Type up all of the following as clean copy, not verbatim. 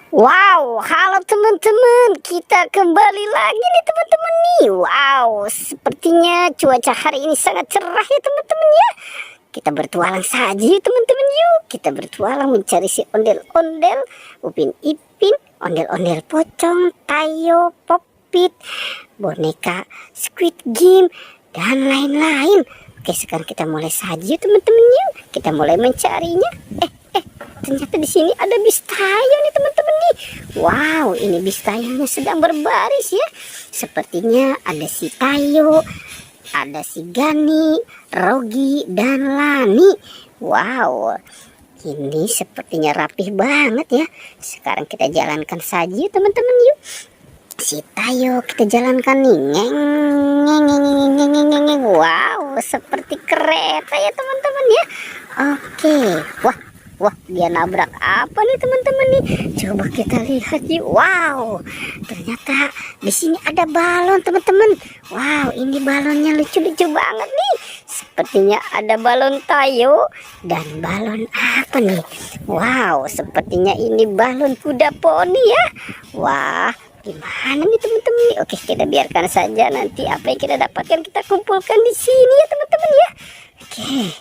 Wow, halo teman-teman, kita kembali lagi nih teman-teman nih. Wow, sepertinya cuaca hari ini sangat cerah ya teman-teman ya. Kita bertualang saja ya teman-teman yuk. Kita bertualang mencari si ondel-ondel, Upin Ipin, ondel-ondel pocong, Tayo, Popit, boneka Squid Game, dan lain-lain. Oke, sekarang kita mulai saja ya teman-teman yuk. Kita mulai mencarinya. Ternyata di sini ada bis Tayo nih teman-teman nih. Wow, ini bis Tayonya sedang berbaris ya. Sepertinya ada si Tayo, ada si Gani, Rogi, dan Lani. Wow, ini sepertinya rapih banget ya. Sekarang kita jalankan saja teman-teman yuk. Si Tayo kita jalankan nih. Ngeng. Wow, seperti kereta ya teman-teman ya. Oke, wah, dia nabrak apa nih teman-teman nih? Coba kita lihat yuk. Wow, ternyata di sini ada balon teman-teman. Wow, ini balonnya lucu-lucu banget nih. Sepertinya ada balon Tayo dan balon apa nih? Wow, sepertinya ini balon kuda poni ya. Wah, gimana nih teman-teman nih? Oke, kita biarkan saja, nanti apa yang kita dapatkan kita kumpulkan di sini ya teman-teman ya. Oke.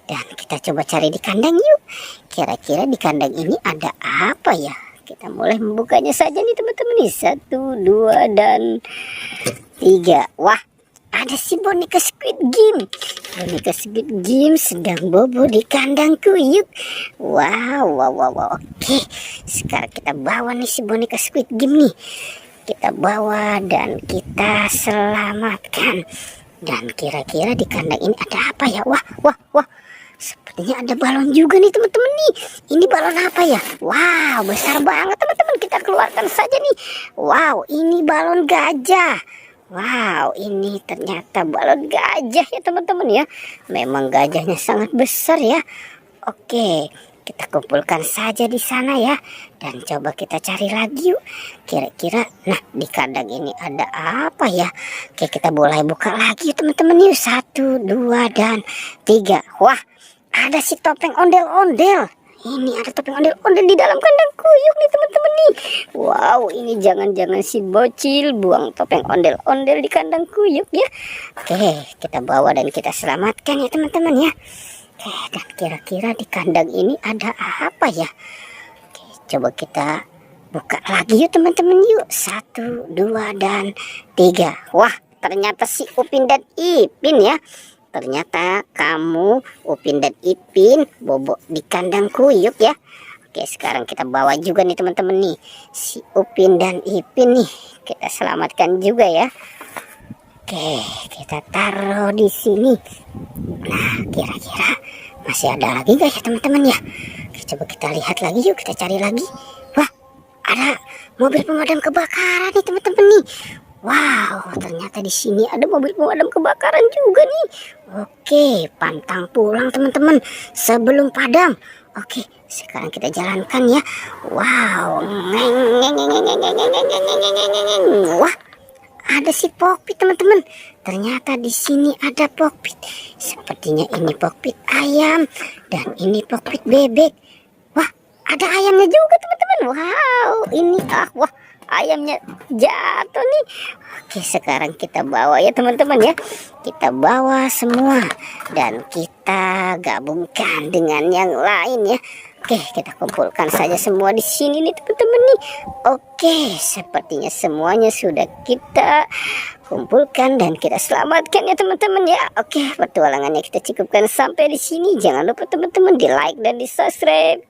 Dan kita coba cari di kandang yuk. Kira-kira di kandang ini ada apa ya? Kita mulai membukanya saja nih teman-teman nih. 1, 2, dan 3. Wah, ada si boneka Squid Game. Boneka Squid Game sedang bobo di kandangku yuk. Wow. Oke, sekarang kita bawa nih si boneka Squid Game nih. Kita bawa dan kita selamatkan. Dan kira-kira di kandang ini ada apa ya? Wah. Sepertinya ada balon juga nih teman-teman nih. Ini balon apa ya? Wow, besar banget teman-teman. Kita keluarkan saja nih. Wow, ini balon gajah. Wow, ini ternyata balon gajah ya teman-teman ya. Memang gajahnya sangat besar ya. Oke, kita kumpulkan saja di sana ya. Dan coba kita cari lagi yuk. Kira-kira, nah di kandang ini ada apa ya? Oke, kita mulai buka lagi teman-teman yuk. 1, 2, dan 3. Wah, ada si topeng ondel-ondel. Ini ada topeng ondel-ondel di dalam kandang kuyuk nih teman-teman nih. Wow, ini jangan-jangan si bocil buang topeng ondel-ondel di kandang kuyuk ya. Oke, kita bawa dan kita selamatkan ya teman-teman ya. Oke, dan kira-kira di kandang ini ada apa ya? Oke, coba kita buka lagi yuk teman-teman yuk. 1, 2, dan 3. Wah, ternyata si Upin dan Ipin ya. Ternyata kamu, Upin dan Ipin, bobo di kandang kuyuk ya. Oke, sekarang kita bawa juga nih teman-teman nih. Si Upin dan Ipin nih. Kita selamatkan juga ya. Oke, kita taruh di sini. Nah, kira-kira masih ada lagi nggak ya teman-teman ya? Oke, coba kita lihat lagi yuk, kita cari lagi. Wah, ada mobil pemadam kebakaran nih teman-teman nih. Wow, ternyata di sini ada mobil pemadam kebakaran juga nih. Oke, pantang pulang teman-teman sebelum padam. Oke, sekarang kita jalankan ya. Wow, wah, ada si Popit teman-teman. Ternyata di sini ada Popit. Sepertinya ini Popit ayam dan ini Popit bebek. Wah, ada ayamnya juga teman-teman. Wow, ini wah, ayamnya jatuh nih. Oke, sekarang kita bawa ya teman-teman ya. Kita bawa semua dan kita gabungkan dengan yang lain ya. Oke, kita kumpulkan saja semua di sini nih teman-teman nih. Oke, sepertinya semuanya sudah kita kumpulkan dan kita selamatkan ya teman-teman ya. Oke, petualangannya kita cukupkan sampai di sini. Jangan lupa teman-teman di like dan di subscribe.